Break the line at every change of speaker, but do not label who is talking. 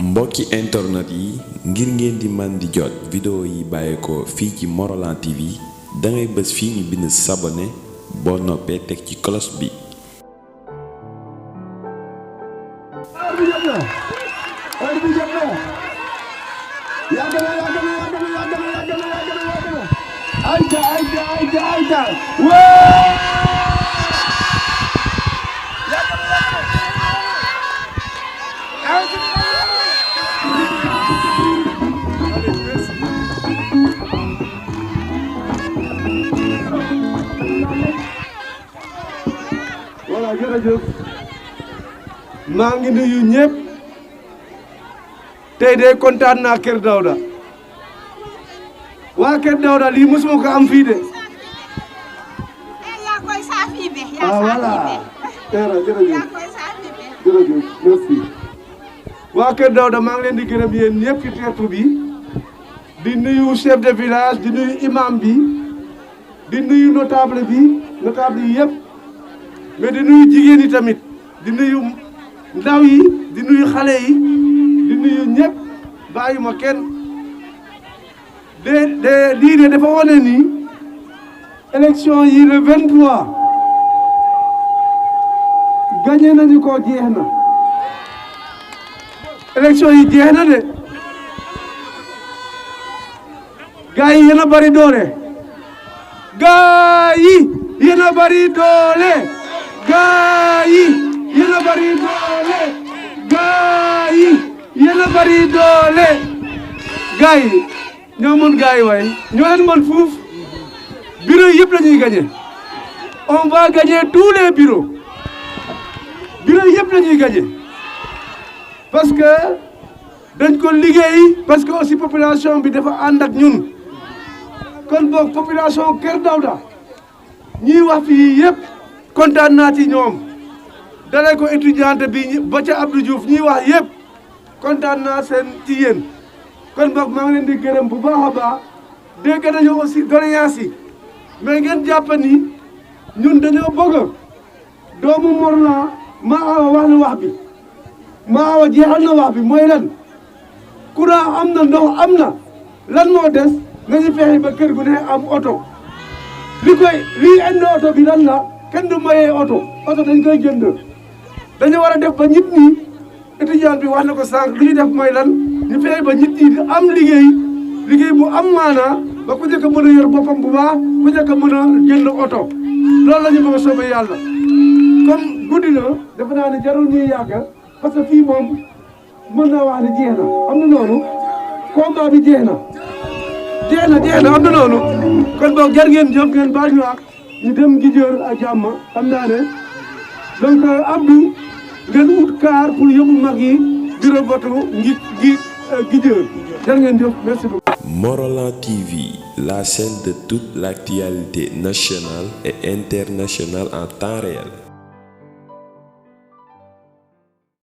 mbokki internet yi ngir ngeen di man di jot vidéo yi bàyyeekoo fii ci Morolan TV dangay bës fii ñu bind s'abonner boo noppee teg ci cloche bi.
Voilà, jërëjëf maa ngi nuyu ñëpp tey de kontaan naa Kër Daouda waa Kër Daouda lii mosuma ko am fii de. Ah voilà jërëjëf merci. waa Kër Daouda maa ngi leen di gërëm yéen ñëpp ci teertu bi di nuyu chef de village di nuyu imam bi di nuyu notable yi yëpp. mais di nuyu jigéen yi tamit di nuyu ndaw yi di nuyu xale yi di nuyu ñëpp bàyyi ma kenn lii de dafa wane ni élection yi le 23 gagné nañu ko jeex na élection yi jeex na de gars yi yéen a bari doole gars yi yéen a bari doole gaa yi yéen a bari doole gaa yi yéen a bari doole gaa yi ñoo mën gaa yi waaye ñoo leen mën fuuf bureau yëpp la ñuy gagné on va gagner tous les bureaux yëpp la ñuy gagné parce que dañ ko liggéey parce que aussi population bi dafa ànd ak ñun kon boog population Kër Daouda ñiy wax fii yëpp kontaan naa ci ñoom dalee ko étudiante bi ba ca Abdou Diouf ñuy wax yëpp kontaan naa seen ci yéen kon boog maa ngi leen di gërëm bu baax a baax dégg nañu aussi doléance yi mais ngeen jàpp ni ñun dañoo bëgg doomu Morolan ma awa wax na wax bi ma awa jeexal na wax bi mooy lan courant am na ndox am na lan moo des nañu fexe ba kër gu ne am oto lii indi oto bi lan la kenn du mayee oto dañ koy jënd dañu war a def ba nit ñi étudiant bi wax na ko sànq lu ñu def mooy lan ñu fexe ba nit ñi di am liggéey bu am maanaa ba ku njëkk a mën a yor boppam bu baax ku njëkk a mën a jënd oto loolu la ñu bëgg a soobee yàlla comme guddi na defe naa ne jarul ñuy yàgg parce que fii moom mën naa wax ne jeex na am na noonu combat bi jeex na am na noonu kon boog jar ngeen jëf ngeen baal ñu ak ñu dem Gidior ak jàmm xam naa ne donc Abdou ngeen ut car pour yóbbu mag yi bureau vote Gidior jar ngeen jëf merci beaucoup.
Morolan TV, la chaîne de toute l'actualité nationale et internationale en temps réel.